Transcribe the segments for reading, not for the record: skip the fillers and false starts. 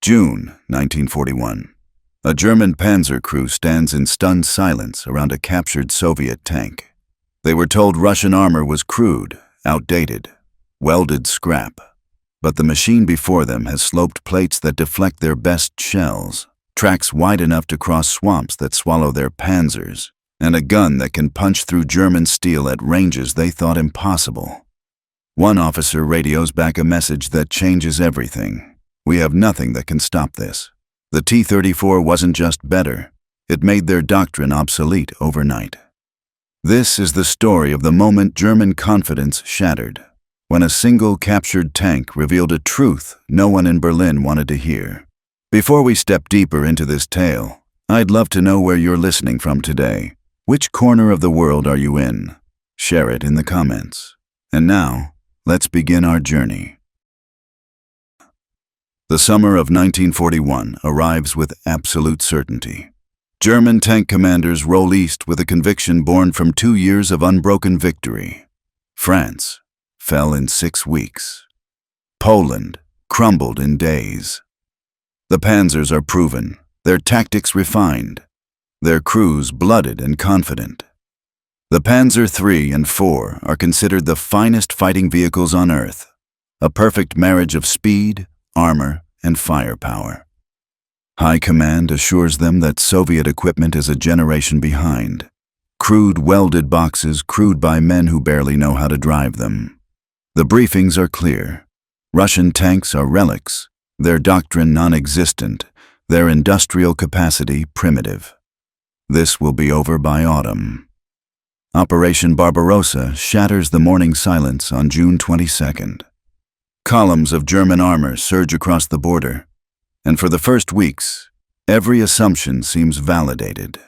June 1941. A German panzer crew stands in stunned silence around a captured Soviet tank. They were told Russian armor was crude, outdated, welded scrap. But the machine before them has sloped plates that deflect their best shells, tracks wide enough to cross swamps that swallow their panzers, and a gun that can punch through German steel at ranges they thought impossible. One officer radios back a message that changes everything. We have nothing that can stop this. The T-34 wasn't just better, it made their doctrine obsolete overnight. This is the story of the moment German confidence shattered, when a single captured tank revealed a truth no one in Berlin wanted to hear. Before we step deeper into this tale, I'd love to know where you're listening from today. Which corner of the world are you in? Share it in the comments. And now, let's begin our journey. The summer of 1941 arrives with absolute certainty. German tank commanders roll east with a conviction born from 2 years of unbroken victory. France fell in 6 weeks. Poland crumbled in days. The panzers are proven, their tactics refined, their crews blooded and confident. The Panzer III and IV are considered the finest fighting vehicles on Earth, a perfect marriage of speed, armor, and firepower. High Command assures them that Soviet equipment is a generation behind. Crude welded boxes crewed by men who barely know how to drive them. The briefings are clear. Russian tanks are relics, their doctrine non-existent, their industrial capacity primitive. This will be over by autumn. Operation Barbarossa shatters the morning silence on June 22nd. Columns of German armor surge across the border, and for the first weeks, every assumption seems validated.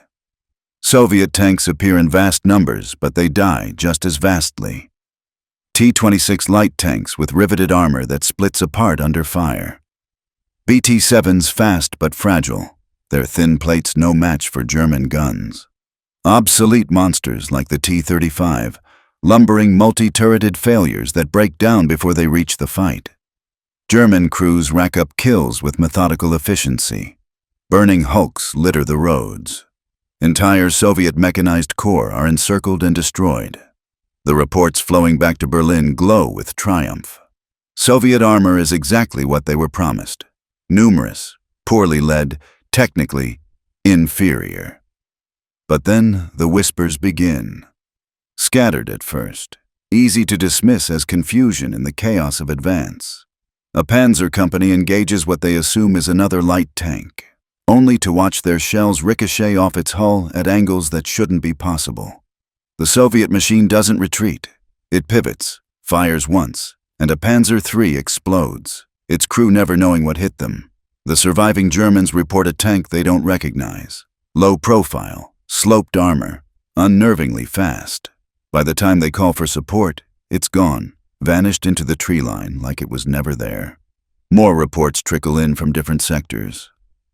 Soviet tanks appear in vast numbers, but they die just as vastly. T-26 light tanks with riveted armor that splits apart under fire. BT-7s fast but fragile, their thin plates no match for German guns. Obsolete monsters like the T-35, lumbering multi-turreted failures that break down before they reach the fight. German crews rack up kills with methodical efficiency. Burning hulks litter the roads. Entire Soviet mechanized corps are encircled and destroyed. The reports flowing back to Berlin glow with triumph. Soviet armor is exactly what they were promised. Numerous, poorly led, technically inferior. But then the whispers begin. Scattered at first, easy to dismiss as confusion in the chaos of advance. A panzer company engages what they assume is another light tank, only to watch their shells ricochet off its hull at angles that shouldn't be possible. The Soviet machine doesn't retreat. It pivots, fires once, and a Panzer III explodes, its crew never knowing what hit them. The surviving Germans report a tank they don't recognize. Low profile, sloped armor, unnervingly fast. By the time they call for support, it's gone, vanished into the tree line like it was never there. More reports trickle in from different sectors.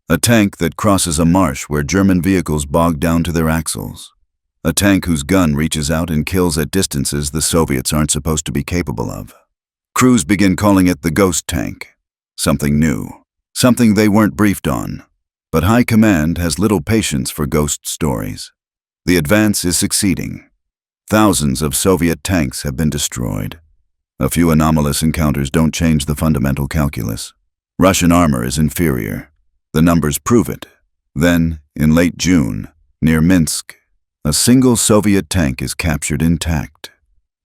A tank that crosses a marsh where German vehicles bog down to their axles. A tank whose gun reaches out and kills at distances the Soviets aren't supposed to be capable of. Crews begin calling it the ghost tank. Something new. Something they weren't briefed on. But High Command has little patience for ghost stories. The advance is succeeding. Thousands of Soviet tanks have been destroyed. A few anomalous encounters don't change the fundamental calculus. Russian armor is inferior. The numbers prove it. Then, in late June, near Minsk, a single Soviet tank is captured intact.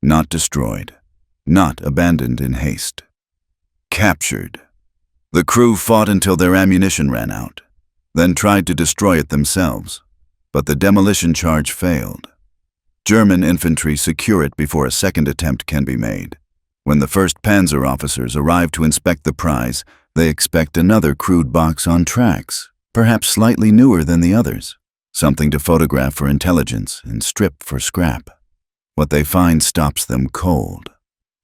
Not destroyed. Not abandoned in haste. Captured. The crew fought until their ammunition ran out, then tried to destroy it themselves, but the demolition charge failed. German infantry secure it before a second attempt can be made. When the first panzer officers arrive to inspect the prize, they expect another crude box on tracks, perhaps slightly newer than the others, something to photograph for intelligence and strip for scrap. What they find stops them cold.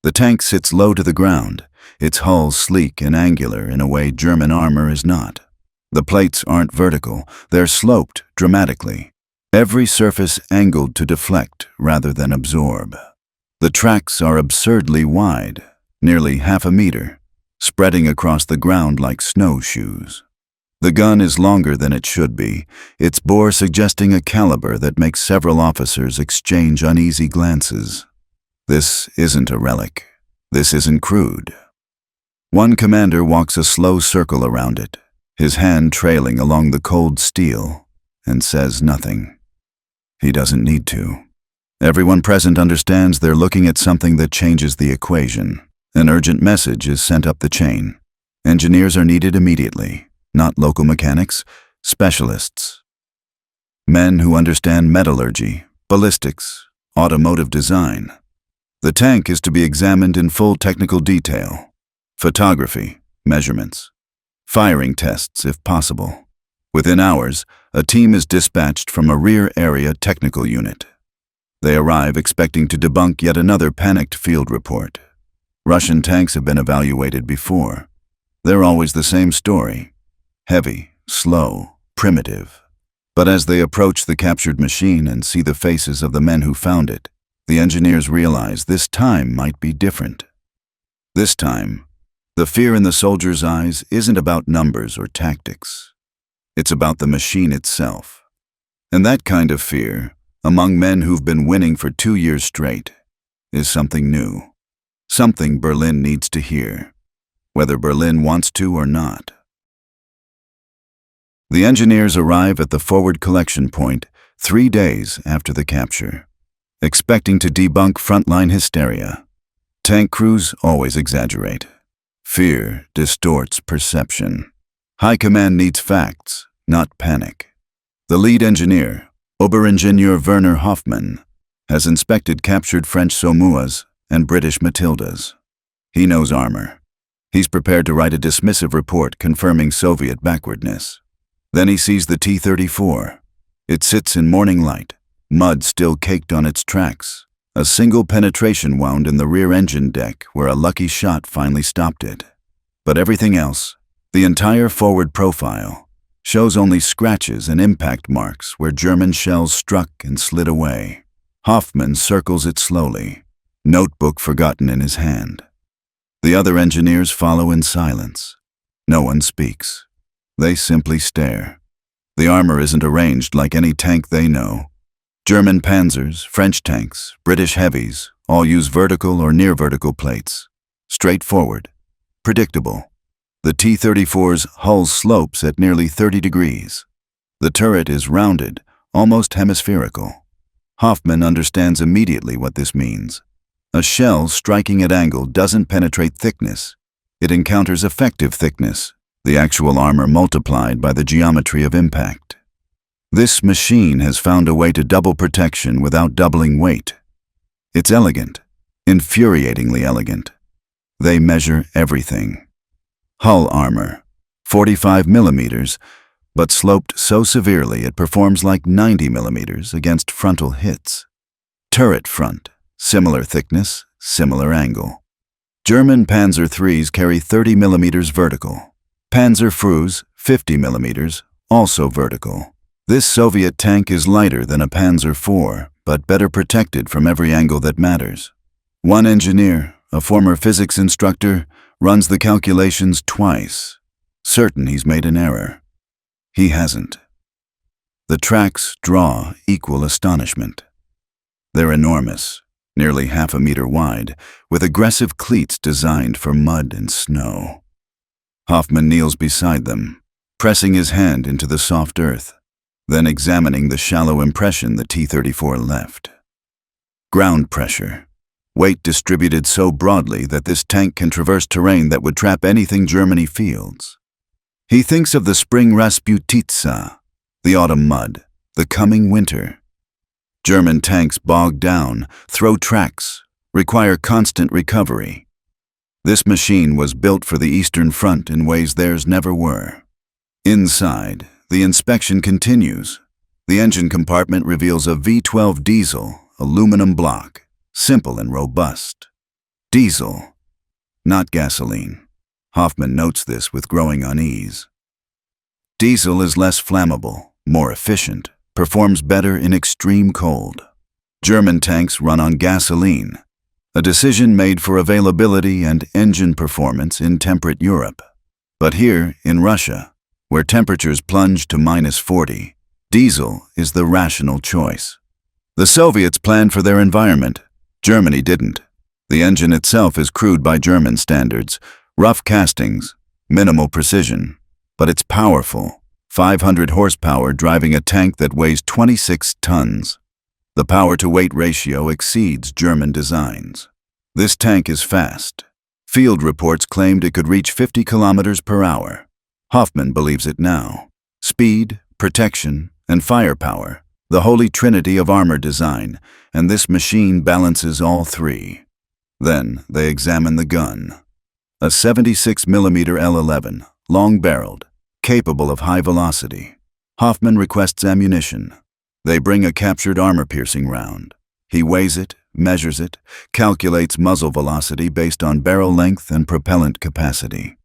The tank sits low to the ground, its hull sleek and angular in a way German armor is not. The plates aren't vertical, they're sloped dramatically. Every surface angled to deflect rather than absorb. The tracks are absurdly wide, nearly half a meter, spreading across the ground like snowshoes. The gun is longer than it should be, its bore suggesting a caliber that makes several officers exchange uneasy glances. This isn't a relic. This isn't crude. One commander walks a slow circle around it, his hand trailing along the cold steel, and says nothing. He doesn't need to. Everyone present understands they're looking at something that changes the equation. An urgent message is sent up the chain. Engineers are needed immediately, not local mechanics, specialists. Men who understand metallurgy, ballistics, automotive design. The tank is to be examined in full technical detail. Photography, measurements, firing tests if possible. Within hours, a team is dispatched from a rear area technical unit. They arrive expecting to debunk yet another panicked field report. Russian tanks have been evaluated before. They're always the same story. Heavy, slow, primitive. But as they approach the captured machine and see the faces of the men who found it, the engineers realize this time might be different. This time, the fear in the soldiers' eyes isn't about numbers or tactics. It's about the machine itself. And that kind of fear, among men who've been winning for 2 years straight, is something new. Something Berlin needs to hear, whether Berlin wants to or not. The engineers arrive at the forward collection point 3 days after the capture, expecting to debunk frontline hysteria. Tank crews always exaggerate. Fear distorts perception. High command needs facts, not panic. The lead engineer, Oberingenieur Werner Hoffmann, has inspected captured French Somuas and British Matildas. He knows armor. He's prepared to write a dismissive report confirming Soviet backwardness. Then he sees the T-34. It sits in morning light, mud still caked on its tracks, a single penetration wound in the rear engine deck where a lucky shot finally stopped it. But everything else, the entire forward profile, shows only scratches and impact marks where German shells struck and slid away. Hoffmann circles it slowly, notebook forgotten in his hand. The other engineers follow in silence. No one speaks. They simply stare. The armor isn't arranged like any tank they know. German panzers, French tanks, British heavies all use vertical or near vertical plates. Straightforward. Predictable. The T-34's hull slopes at nearly 30 degrees. The turret is rounded, almost hemispherical. Hoffmann understands immediately what this means. A shell striking at angle doesn't penetrate thickness. It encounters effective thickness, the actual armor multiplied by the geometry of impact. This machine has found a way to double protection without doubling weight. It's elegant, infuriatingly elegant. They measure everything. Hull armor, 45 millimeters, but sloped so severely it performs like 90 millimeters against frontal hits. Turret front, similar thickness, similar angle. German Panzer IIIs carry 30 millimeters vertical. Panzer IIIs, 50 millimeters, also vertical. This Soviet tank is lighter than a Panzer IV, but better protected from every angle that matters. One engineer, a former physics instructor, runs the calculations twice, certain he's made an error. He hasn't. The tracks draw equal astonishment. They're enormous, nearly half a meter wide, with aggressive cleats designed for mud and snow. Hoffmann kneels beside them, pressing his hand into the soft earth, then examining the shallow impression the T-34 left. Ground pressure. Weight distributed so broadly that this tank can traverse terrain that would trap anything Germany fields. He thinks of the spring Rasputitsa, the autumn mud, the coming winter. German tanks bog down, throw tracks, require constant recovery. This machine was built for the Eastern Front in ways theirs never were. Inside, the inspection continues. The engine compartment reveals a V12 diesel, aluminum block. Simple and robust. Diesel, not gasoline. Hoffmann notes this with growing unease. Diesel is less flammable, more efficient, performs better in extreme cold. German tanks run on gasoline, a decision made for availability and engine performance in temperate Europe. But here, in Russia, where temperatures plunge to -40, diesel is the rational choice. The Soviets planned for their environment. Germany didn't. The engine itself is crude by German standards, rough castings, minimal precision, but it's powerful. 500 horsepower driving a tank that weighs 26 tons. The power-to-weight ratio exceeds German designs. This tank is fast. Field reports claimed it could reach 50 kilometers per hour. Hoffman believes it now. Speed, protection, and firepower, the holy trinity of armor design, and this machine balances all three. Then they examine the gun. A 76mm L11, long-barreled, capable of high velocity. Hoffman requests ammunition. They bring a captured armor-piercing round. He weighs it, measures it, calculates muzzle velocity based on barrel length and propellant capacity.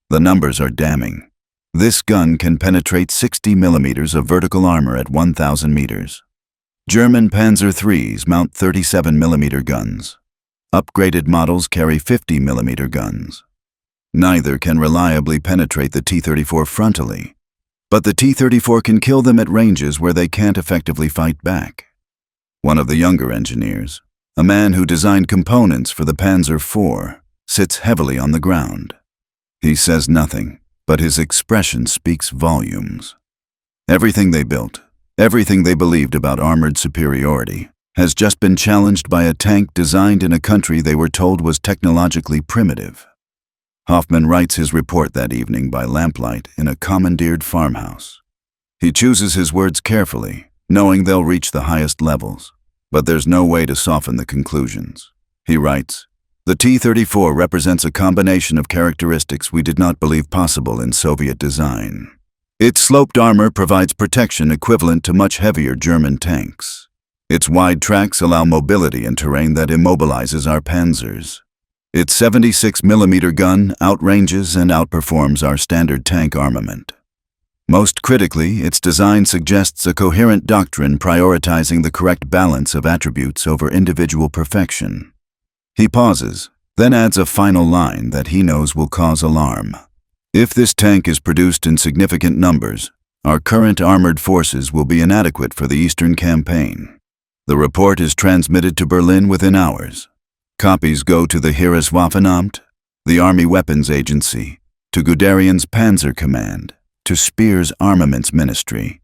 The numbers are damning. This gun can penetrate 60 millimeters of vertical armor at 1,000 meters. German Panzer IIIs mount 37mm guns. Upgraded models carry 50mm guns. Neither can reliably penetrate the T-34 frontally, but the T-34 can kill them at ranges where they can't effectively fight back. One of the younger engineers, a man who designed components for the Panzer IV, sits heavily on the ground. He says nothing, but his expression speaks volumes. Everything they built, everything they believed about armored superiority, has just been challenged by a tank designed in a country they were told was technologically primitive. Hoffman writes his report that evening by lamplight in a commandeered farmhouse. He chooses his words carefully, knowing they'll reach the highest levels, but there's no way to soften the conclusions. He writes, "The T-34 represents a combination of characteristics we did not believe possible in Soviet design. Its sloped armor provides protection equivalent to much heavier German tanks. Its wide tracks allow mobility in terrain that immobilizes our panzers. Its 76mm gun outranges and outperforms our standard tank armament. Most critically, its design suggests a coherent doctrine prioritizing the correct balance of attributes over individual perfection." He pauses, then adds a final line that he knows will cause alarm. "If this tank is produced in significant numbers, our current armored forces will be inadequate for the Eastern Campaign." The report is transmitted to Berlin within hours. Copies go to the Heereswaffenamt, the Army Weapons Agency, to Guderian's Panzer Command, to Speer's Armaments Ministry.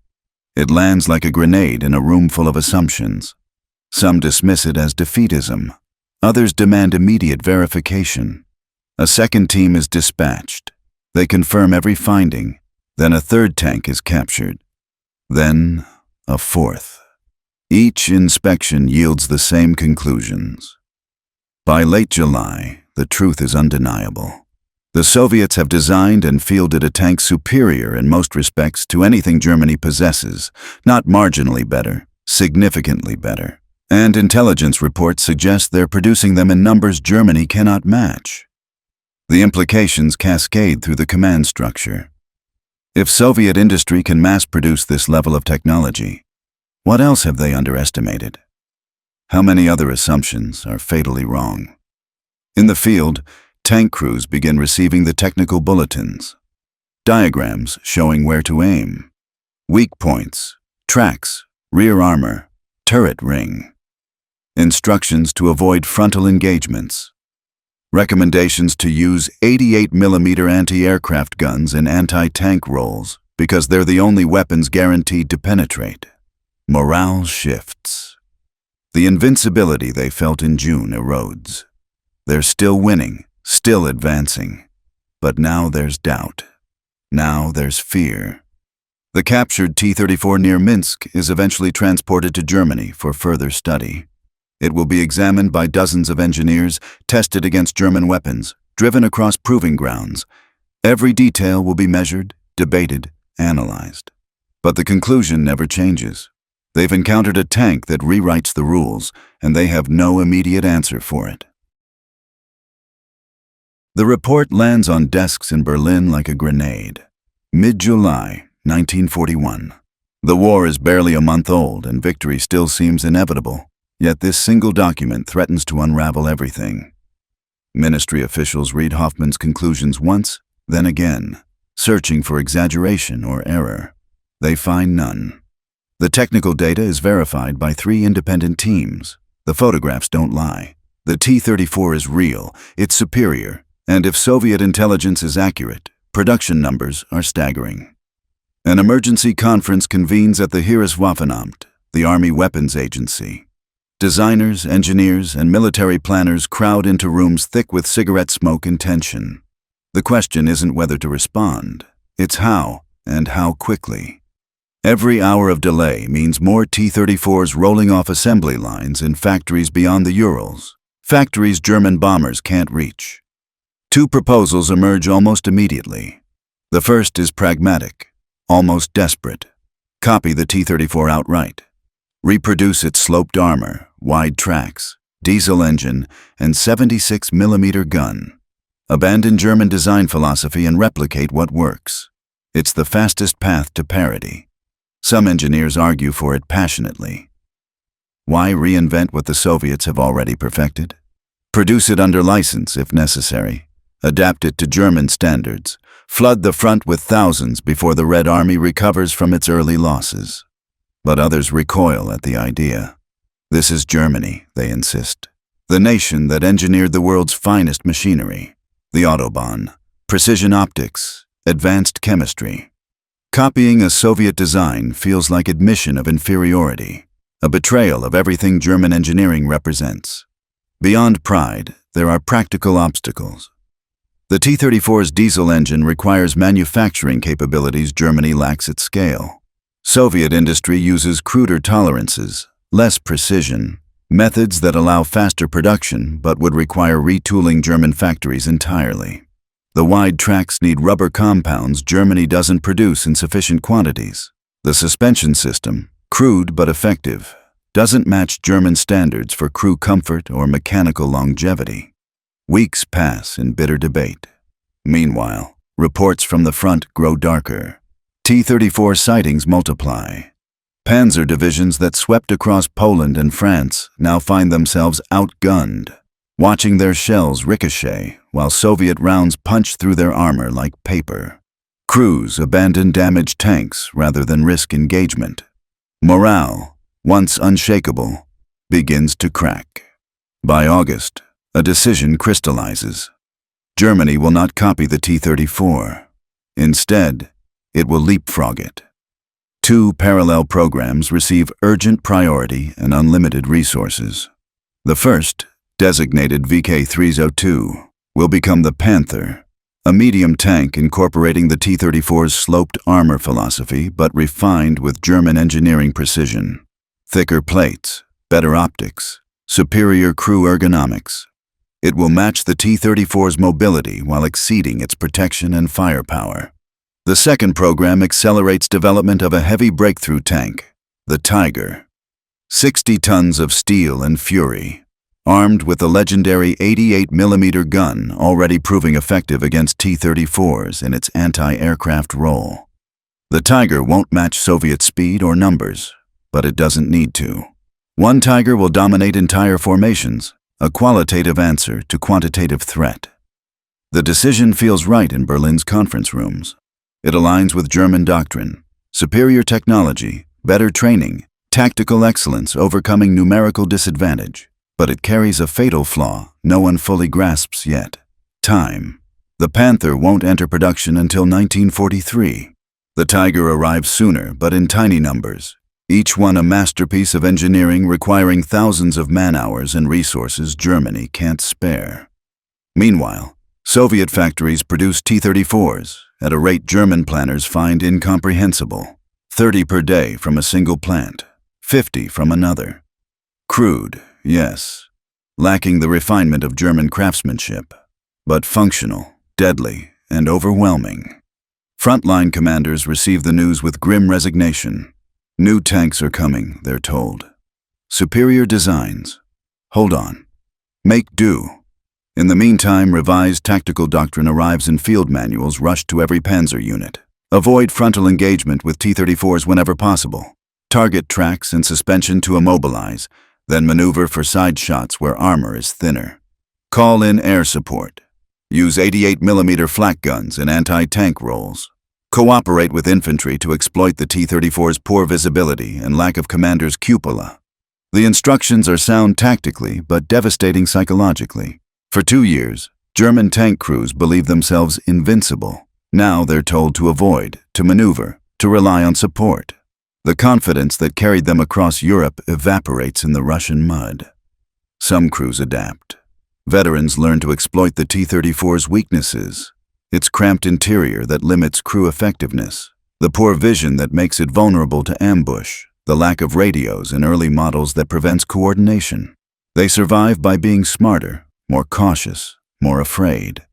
It lands like a grenade in a room full of assumptions. Some dismiss it as defeatism. Others demand immediate verification. A second team is dispatched. They confirm every finding. Then a third tank is captured. Then a fourth. Each inspection yields the same conclusions. By late July, the truth is undeniable. The Soviets have designed and fielded a tank superior in most respects to anything Germany possesses, not marginally better, significantly better. And intelligence reports suggest they're producing them in numbers Germany cannot match. The implications cascade through the command structure. If Soviet industry can mass-produce this level of technology, what else have they underestimated? How many other assumptions are fatally wrong? In the field, tank crews begin receiving the technical bulletins. Diagrams showing where to aim. Weak points, tracks, rear armor, turret ring. Instructions to avoid frontal engagements. Recommendations to use 88mm anti-aircraft guns in anti-tank roles because they're the only weapons guaranteed to penetrate. Morale shifts. The invincibility they felt in June erodes. They're still winning, still advancing. But now there's doubt. Now there's fear. The captured T-34 near Minsk is eventually transported to Germany for further study. It will be examined by dozens of engineers, tested against German weapons, driven across proving grounds. Every detail will be measured, debated, analyzed. But the conclusion never changes. They've encountered a tank that rewrites the rules, and they have no immediate answer for it. The report lands on desks in Berlin like a grenade. Mid-July, 1941. The war is barely a month old, and victory still seems inevitable. Yet this single document threatens to unravel everything. Ministry officials read Hoffman's conclusions once, then again, searching for exaggeration or error. They find none. The technical data is verified by 3 independent teams. The photographs don't lie. The T-34 is real, it's superior, and if Soviet intelligence is accurate, production numbers are staggering. An emergency conference convenes at the Heereswaffenamt, the Army Weapons Agency. Designers, engineers, and military planners crowd into rooms thick with cigarette smoke and tension. The question isn't whether to respond, it's how, and how quickly. Every hour of delay means more T-34s rolling off assembly lines in factories beyond the Urals, factories German bombers can't reach. 2 proposals emerge almost immediately. The first is pragmatic, almost desperate. Copy the T-34 outright. Reproduce its sloped armor, wide tracks, diesel engine, and 76mm gun. Abandon German design philosophy and replicate what works. It's the fastest path to parity. Some engineers argue for it passionately. Why reinvent what the Soviets have already perfected? Produce it under license if necessary. Adapt it to German standards. Flood the front with thousands before the Red Army recovers from its early losses. But others recoil at the idea. This is Germany, they insist. The nation that engineered the world's finest machinery. The Autobahn, precision optics, advanced chemistry. Copying a Soviet design feels like admission of inferiority, a betrayal of everything German engineering represents. Beyond pride, there are practical obstacles. The T-34's diesel engine requires manufacturing capabilities Germany lacks at scale. Soviet industry uses cruder tolerances, less precision, methods that allow faster production but would require retooling German factories entirely. The wide tracks need rubber compounds Germany doesn't produce in sufficient quantities. The suspension system, crude but effective, doesn't match German standards for crew comfort or mechanical longevity. Weeks pass in bitter debate. Meanwhile, reports from the front grow darker. T-34 sightings multiply. Panzer divisions that swept across Poland and France now find themselves outgunned, watching their shells ricochet while Soviet rounds punch through their armor like paper. Crews abandon damaged tanks rather than risk engagement. Morale, once unshakable, begins to crack. By August, a decision crystallizes. Germany will not copy the T-34. Instead, it will leapfrog it. 2 parallel programs receive urgent priority and unlimited resources. The first, designated VK-302, will become the Panther, a medium tank incorporating the T-34's sloped armor philosophy but refined with German engineering precision. Thicker plates, better optics, superior crew ergonomics. It will match the T-34's mobility while exceeding its protection and firepower. The second program accelerates development of a heavy breakthrough tank, the Tiger. 60 tons of steel and fury, armed with the legendary 88mm gun already proving effective against T-34s in its anti-aircraft role. The Tiger won't match Soviet speed or numbers, but it doesn't need to. One Tiger will dominate entire formations, a qualitative answer to quantitative threat. The decision feels right in Berlin's conference rooms. It aligns with German doctrine, superior technology, better training, tactical excellence overcoming numerical disadvantage. But it carries a fatal flaw no one fully grasps yet: time. The Panther won't enter production until 1943. The Tiger arrives sooner, but in tiny numbers, each one a masterpiece of engineering requiring thousands of man-hours and resources Germany can't spare. Meanwhile, Soviet factories produce T-34s at a rate German planners find incomprehensible. 30 per day from a single plant, 50 from another. Crude, yes, lacking the refinement of German craftsmanship, but functional, deadly, and overwhelming. Frontline commanders receive the news with grim resignation. New tanks are coming, they're told. Superior designs. Hold on. Make do. In the meantime, revised tactical doctrine arrives in field manuals rushed to every panzer unit. Avoid frontal engagement with T-34s whenever possible. Target tracks and suspension to immobilize, Then maneuver for side shots where armor is thinner. Call in air support. Use 88mm flak guns in anti-tank roles. Cooperate with infantry to exploit the T-34's poor visibility and lack of commander's cupola. The instructions are sound tactically but devastating psychologically. For 2 years, German tank crews believed themselves invincible. Now they're told to avoid, to maneuver, to rely on support. The confidence that carried them across Europe evaporates in the Russian mud. Some crews adapt. Veterans learn to exploit the T-34's weaknesses. Its cramped interior that limits crew effectiveness, the poor vision that makes it vulnerable to ambush, the lack of radios in early models that prevents coordination. They survive by being smarter, more cautious, more afraid.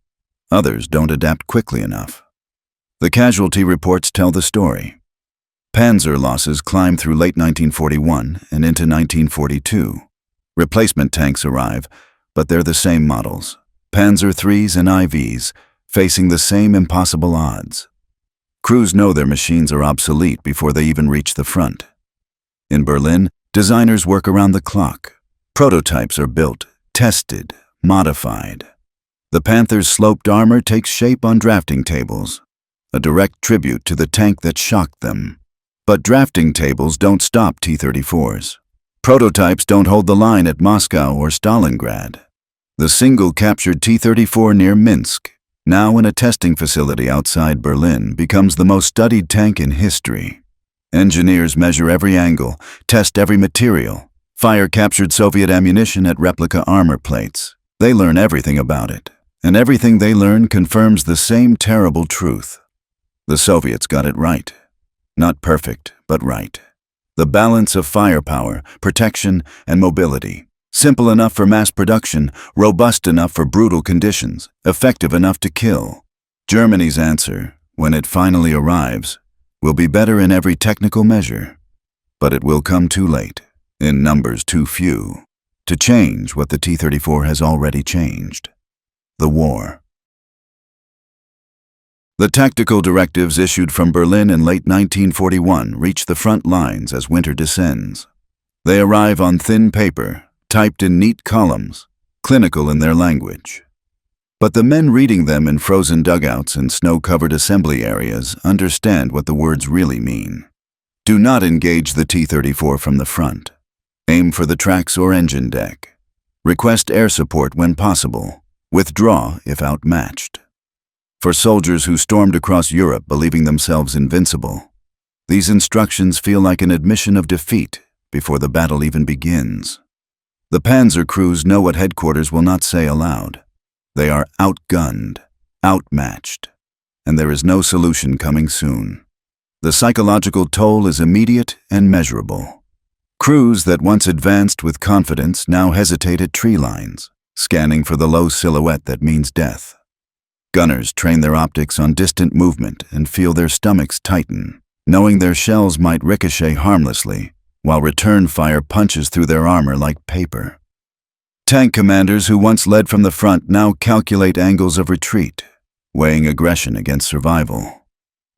Others don't adapt quickly enough. The casualty reports tell the story. Panzer losses climb through late 1941 and into 1942. Replacement tanks arrive, but they're the same models. Panzer IIIs and IVs, facing the same impossible odds. Crews know their machines are obsolete before they even reach the front. In Berlin, designers work around the clock. Prototypes are built, tested, modified. The Panther's sloped armor takes shape on drafting tables, a direct tribute to the tank that shocked them. But drafting tables don't stop T-34s. Prototypes don't hold the line at Moscow or Stalingrad. The single captured T-34 near Minsk, now in a testing facility outside Berlin, becomes the most studied tank in history. Engineers measure every angle, test every material, fire captured Soviet ammunition at replica armor plates. They learn everything about it, and everything they learn confirms the same terrible truth. The Soviets got it right. Not perfect, but right. The balance of firepower, protection, and mobility. Simple enough for mass production, robust enough for brutal conditions, effective enough to kill. Germany's answer, when it finally arrives, will be better in every technical measure. But it will come too late, in numbers too few, to change what the T-34 has already changed. The war. The tactical directives issued from Berlin in late 1941 reach the front lines as winter descends. They arrive on thin paper, typed in neat columns, clinical in their language. But the men reading them in frozen dugouts and snow-covered assembly areas understand what the words really mean. Do not engage the T-34 from the front. Aim for the tracks or engine deck. Request air support when possible. Withdraw if outmatched. For soldiers who stormed across Europe believing themselves invincible, these instructions feel like an admission of defeat before the battle even begins. The Panzer crews know what headquarters will not say aloud. They are outgunned, outmatched, and there is no solution coming soon. The psychological toll is immediate and measurable. Crews that once advanced with confidence now hesitate at tree lines, scanning for the low silhouette that means death. Gunners train their optics on distant movement and feel their stomachs tighten, knowing their shells might ricochet harmlessly, while return fire punches through their armor like paper. Tank commanders who once led from the front now calculate angles of retreat, weighing aggression against survival.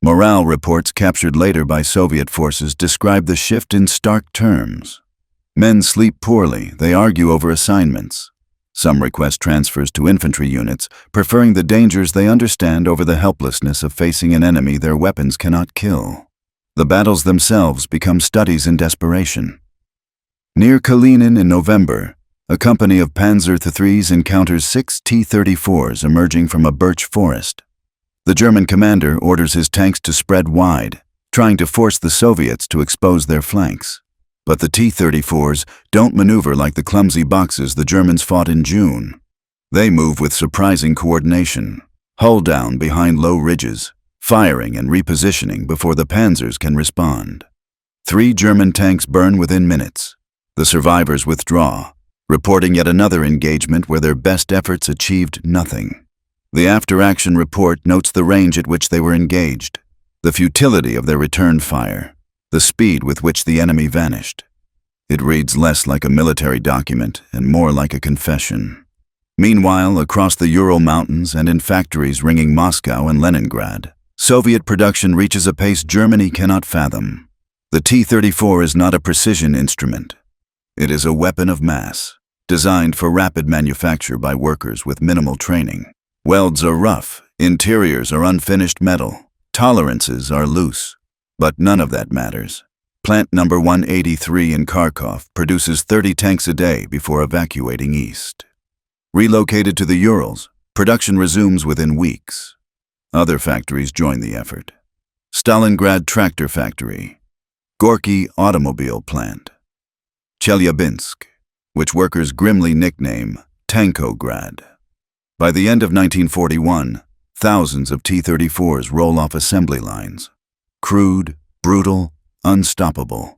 Morale reports captured later by Soviet forces describe the shift in stark terms. Men sleep poorly, they argue over assignments. Some request transfers to infantry units, preferring the dangers they understand over the helplessness of facing an enemy their weapons cannot kill. The battles themselves become studies in desperation. Near Kalinin in November, a company of Panzer IIIs encounters 6 T-34s emerging from a birch forest. The German commander orders his tanks to spread wide, trying to force the Soviets to expose their flanks. But the T-34s don't maneuver like the clumsy boxes the Germans fought in June. They move with surprising coordination, hull down behind low ridges, firing and repositioning before the panzers can respond. 3 German tanks burn within minutes. The survivors withdraw, reporting yet another engagement where their best efforts achieved nothing. The after-action report notes the range at which they were engaged, the futility of their return fire, the speed with which the enemy vanished. It reads less like a military document and more like a confession. Meanwhile, across the Ural Mountains and in factories ringing Moscow and Leningrad, Soviet production reaches a pace Germany cannot fathom. The T-34 is not a precision instrument. It is a weapon of mass, designed for rapid manufacture by workers with minimal training. Welds are rough, interiors are unfinished metal, tolerances are loose. But none of that matters. Plant number 183 in Kharkov produces 30 tanks a day before evacuating east. Relocated to the Urals, production resumes within weeks. Other factories join the effort. Stalingrad Tractor Factory, Gorky Automobile Plant, Chelyabinsk, which workers grimly nickname Tankograd. By the end of 1941, thousands of T-34s roll off assembly lines. Crude, brutal, unstoppable.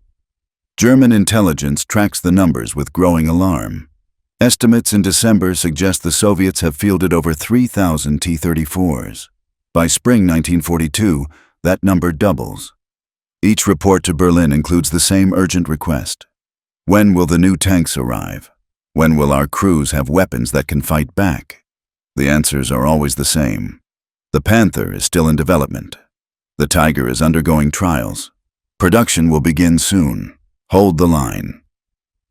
German intelligence tracks the numbers with growing alarm. Estimates in December suggest the Soviets have fielded over 3,000 T-34s. By spring 1942, that number doubles. Each report to Berlin includes the same urgent request. When will the new tanks arrive? When will our crews have weapons that can fight back? The answers are always the same. The Panther is still in development. The Tiger is undergoing trials. Production will begin soon. Hold the line.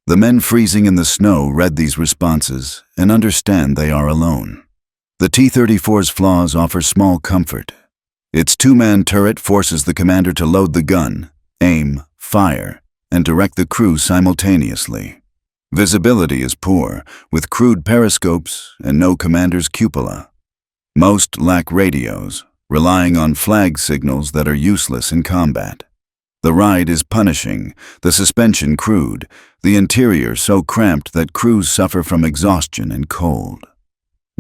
The men freezing in the snow read these responses and understand they are alone. The T-34's flaws offer small comfort. Its two-man turret forces the commander to load the gun, aim, fire, and direct the crew simultaneously. Visibility is poor, with crude periscopes and no commander's cupola. Most lack radios, relying on flag signals that are useless in combat. The ride is punishing, the suspension crude, the interior so cramped that crews suffer from exhaustion and cold.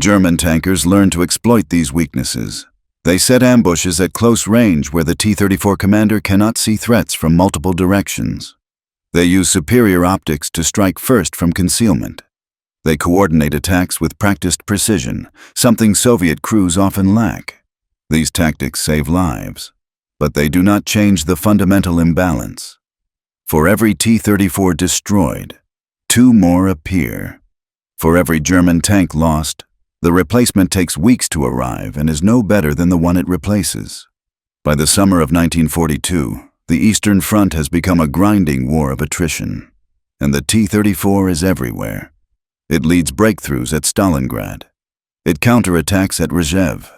German tankers learn to exploit these weaknesses. They set ambushes at close range where the T-34 commander cannot see threats from multiple directions. They use superior optics to strike first from concealment. They coordinate attacks with practiced precision, something Soviet crews often lack. These tactics save lives, but they do not change the fundamental imbalance. For every T-34 destroyed, 2 more appear. For every German tank lost, the replacement takes weeks to arrive and is no better than the one it replaces. By the summer of 1942, the Eastern Front has become a grinding war of attrition, and the T-34 is everywhere. It leads breakthroughs at Stalingrad. It counterattacks at Rzhev.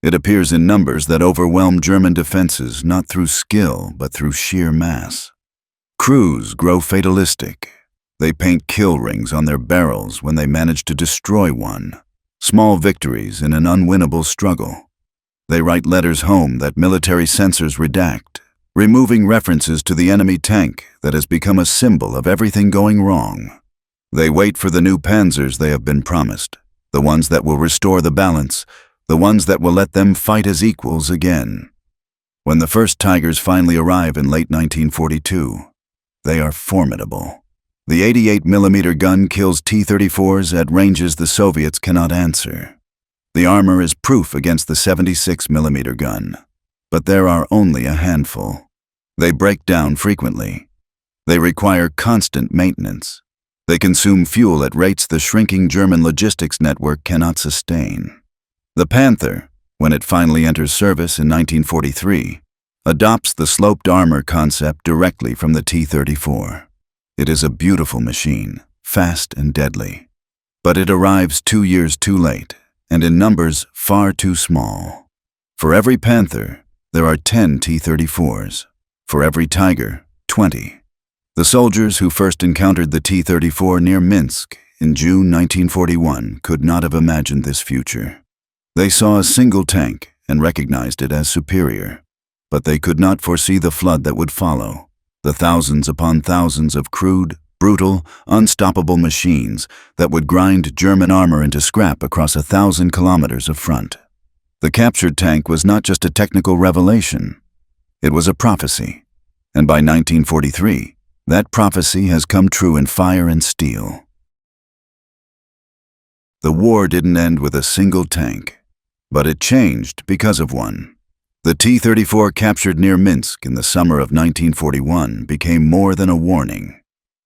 It appears in numbers that overwhelm German defenses not through skill but through sheer mass. Crews grow fatalistic. They paint kill rings on their barrels when they manage to destroy one. Small victories in an unwinnable struggle. They write letters home that military censors redact, removing references to the enemy tank that has become a symbol of everything going wrong. They wait for the new panzers they have been promised, the ones that will restore the balance, the ones that will let them fight as equals again. When the first Tigers finally arrive in late 1942, they are formidable. The 88mm gun kills T-34s at ranges the Soviets cannot answer. The armor is proof against the 76mm gun, but there are only a handful. They break down frequently. They require constant maintenance. They consume fuel at rates the shrinking German logistics network cannot sustain. The Panther, when it finally enters service in 1943, adopts the sloped armor concept directly from the T-34. It is a beautiful machine, fast and deadly. But it arrives 2 years too late, and in numbers far too small. For every Panther, there are 10 T-34s. For every Tiger, 20. The soldiers who first encountered the T-34 near Minsk in June 1941 could not have imagined this future. They saw a single tank and recognized it as superior, but they could not foresee the flood that would follow, the thousands upon thousands of crude, brutal, unstoppable machines that would grind German armor into scrap across 1,000 kilometers of front. The captured tank was not just a technical revelation, it was a prophecy, and by 1943, that prophecy has come true in fire and steel. The war didn't end with a single tank, but it changed because of one. The T-34 captured near Minsk in the summer of 1941 became more than a warning.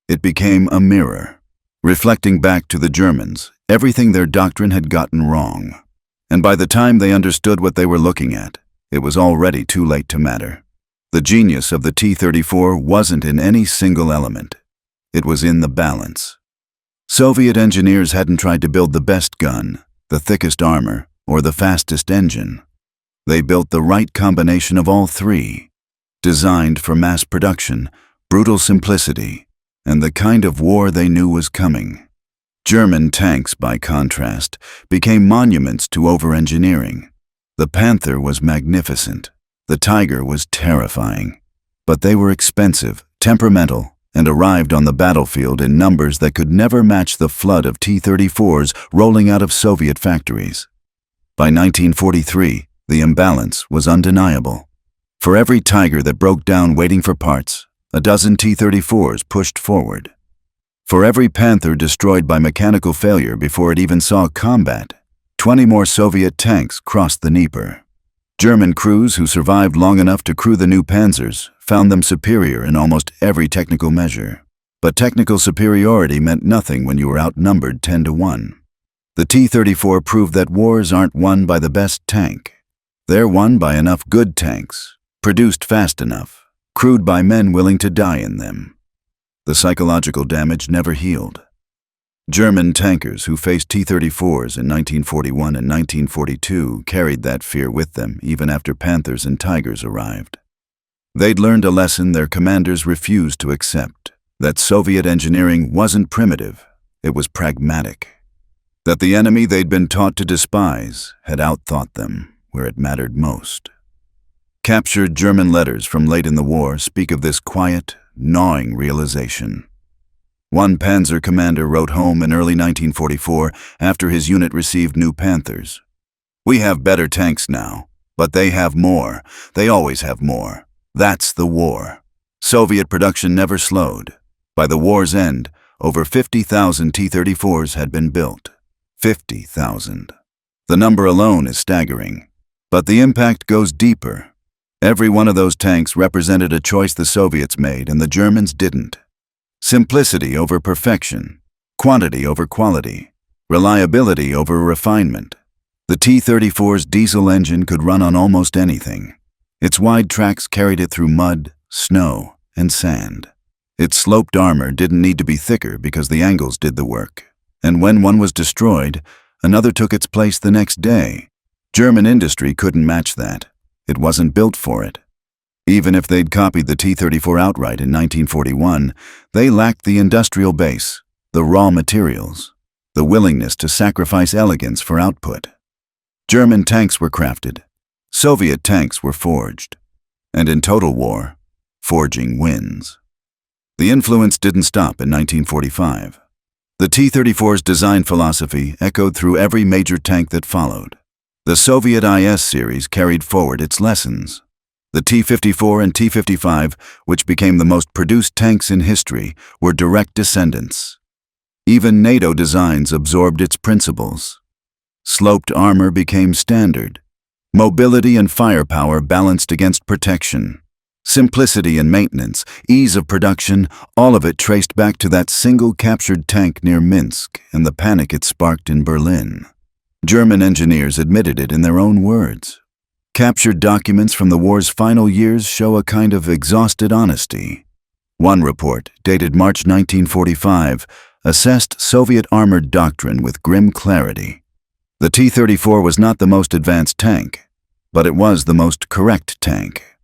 It became a mirror, reflecting back to the Germans everything their doctrine had gotten wrong. And by the time they understood what they were looking at, it was already too late to matter. The genius of the T-34 wasn't in any single element. It was in the balance. Soviet engineers hadn't tried to build the best gun, the thickest armor, or the fastest engine. They built the right combination of all three, designed for mass production, brutal simplicity, and the kind of war they knew was coming. German tanks, by contrast, became monuments to over-engineering. The Panther was magnificent. The Tiger was terrifying. But they were expensive, temperamental, and arrived on the battlefield in numbers that could never match the flood of T-34s rolling out of Soviet factories. By 1943, the imbalance was undeniable. For every Tiger that broke down waiting for parts, a dozen T-34s pushed forward. For every Panther destroyed by mechanical failure before it even saw combat, 20 more Soviet tanks crossed the Dnieper. German crews who survived long enough to crew the new Panzers found them superior in almost every technical measure. But technical superiority meant nothing when you were outnumbered 10-1. The T-34 proved that wars aren't won by the best tank. They're won by enough good tanks, produced fast enough, crewed by men willing to die in them. The psychological damage never healed. German tankers who faced T-34s in 1941 and 1942 carried that fear with them even after Panthers and Tigers arrived. They'd learned a lesson their commanders refused to accept, that Soviet engineering wasn't primitive, it was pragmatic. That the enemy they'd been taught to despise had outthought them where it mattered most. Captured German letters from late in the war speak of this quiet, gnawing realization. One Panzer commander wrote home in early 1944 after his unit received new Panthers. "We have better tanks now, but they have more. They always have more. That's the war." Soviet production never slowed. By the war's end, over 50,000 T-34s had been built. 50,000. The number alone is staggering. But the impact goes deeper. Every one of those tanks represented a choice the Soviets made and the Germans didn't. Simplicity over perfection, quantity over quality, reliability over refinement. The T-34's diesel engine could run on almost anything. Its wide tracks carried it through mud, snow, and sand. Its sloped armor didn't need to be thicker because the angles did the work. And when one was destroyed, another took its place the next day. German industry couldn't match that. It wasn't built for it. Even if they'd copied the T-34 outright in 1941, they lacked the industrial base, the raw materials, the willingness to sacrifice elegance for output. German tanks were crafted. Soviet tanks were forged. And in total war, forging wins. The influence didn't stop in 1945. The T-34's design philosophy echoed through every major tank that followed. The Soviet IS series carried forward its lessons. The T-54 and T-55, which became the most produced tanks in history, were direct descendants. Even NATO designs absorbed its principles. Sloped armor became standard. Mobility and firepower balanced against protection. Simplicity and maintenance, ease of production, all of it traced back to that single captured tank near Minsk and the panic it sparked in Berlin. German engineers admitted it in their own words. Captured documents from the war's final years show a kind of exhausted honesty. One report, dated March 1945, assessed Soviet armored doctrine with grim clarity. The T-34 was not the most advanced tank, but it was the most correct tank.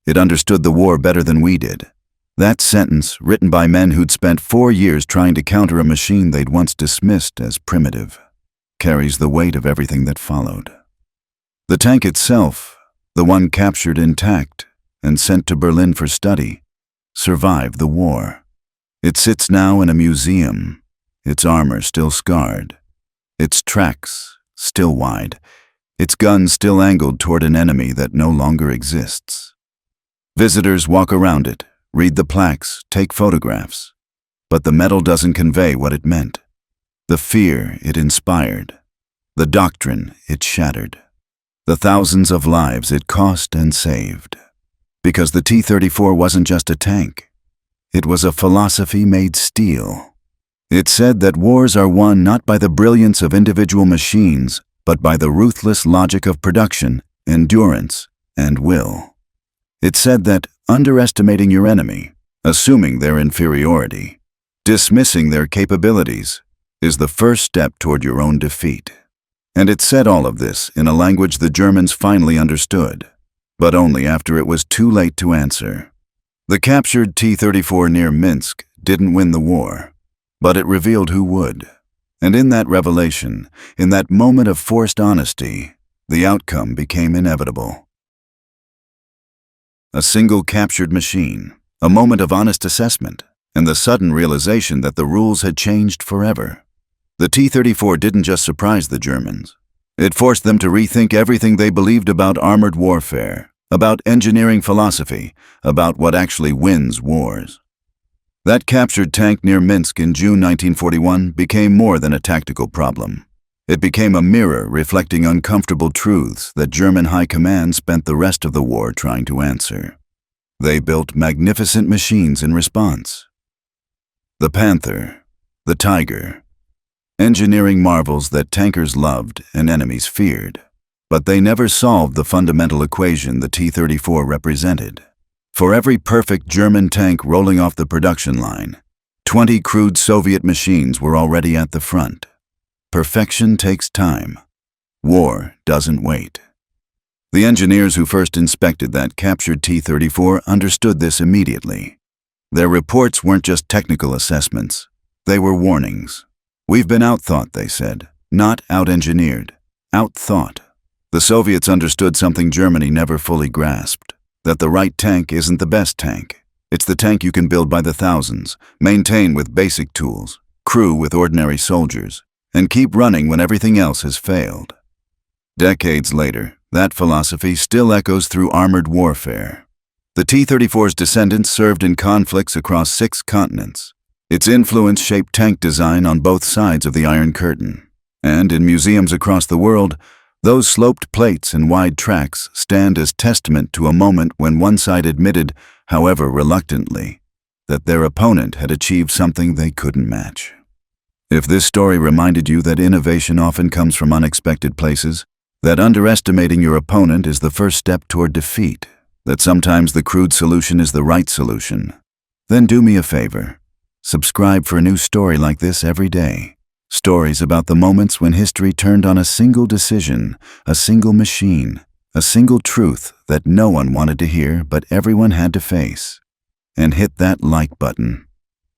It understood the war better than we did. That sentence, written by men who'd spent 4 years trying to counter a machine they'd once dismissed as primitive, carries the weight of everything that followed. The tank itself, the one captured intact and sent to Berlin for study, survived the war. It sits now in a museum, its armor still scarred, its tracks still wide, its guns still angled toward an enemy that no longer exists. Visitors walk around it, read the plaques, take photographs, but the metal doesn't convey what it meant. The fear it inspired, the doctrine it shattered, the thousands of lives it cost and saved. Because the T-34 wasn't just a tank. It was a philosophy made steel. It said that wars are won not by the brilliance of individual machines, but by the ruthless logic of production, endurance, and will. It said that underestimating your enemy, assuming their inferiority, Dismissing their capabilities is the first step toward your own defeat. And it said all of this in a language the Germans finally understood, but only after it was too late to answer. The captured T-34 near Minsk didn't win the war, but it revealed who would. And in that revelation, in that moment of forced honesty, the outcome became inevitable. A single captured machine, a moment of honest assessment, and the sudden realization that the rules had changed forever. The T-34 didn't just surprise the Germans. It forced them to rethink everything they believed about armored warfare, about engineering philosophy, about what actually wins wars. That captured tank near Minsk in June 1941 became more than a tactical problem. It became a mirror reflecting uncomfortable truths that German high command spent the rest of the war trying to answer. They built magnificent machines in response. The Panther, the Tiger, engineering marvels that tankers loved and enemies feared. But they never solved the fundamental equation the T-34 represented. For every perfect German tank rolling off the production line, 20 crude Soviet machines were already at the front. Perfection takes time. War doesn't wait. The engineers who first inspected that captured T-34 understood this immediately. Their reports weren't just technical assessments. They were warnings. "We've been outthought," they said, "not out-engineered, outthought." The Soviets understood something Germany never fully grasped, that the right tank isn't the best tank. It's the tank you can build by the thousands, maintain with basic tools, crew with ordinary soldiers, and keep running when everything else has failed. Decades later, that philosophy still echoes through armored warfare. The T-34's descendants served in conflicts across 6 continents. Its influence shaped tank design on both sides of the Iron Curtain. And in museums across the world, those sloped plates and wide tracks stand as testament to a moment when one side admitted, however reluctantly, that their opponent had achieved something they couldn't match. If this story reminded you that innovation often comes from unexpected places, that underestimating your opponent is the first step toward defeat, that sometimes the crude solution is the right solution, then do me a favor. Subscribe for a new story like this every day. Stories about the moments when history turned on a single decision, a single machine, a single truth that no one wanted to hear but everyone had to face. And hit that like button.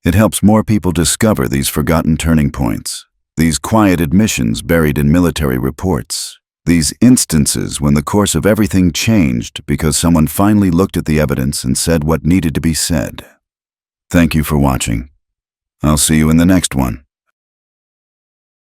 It helps more people discover these forgotten turning points, these quiet admissions buried in military reports, these instances when the course of everything changed because someone finally looked at the evidence and said what needed to be said. Thank you for watching. I'll see you in the next one.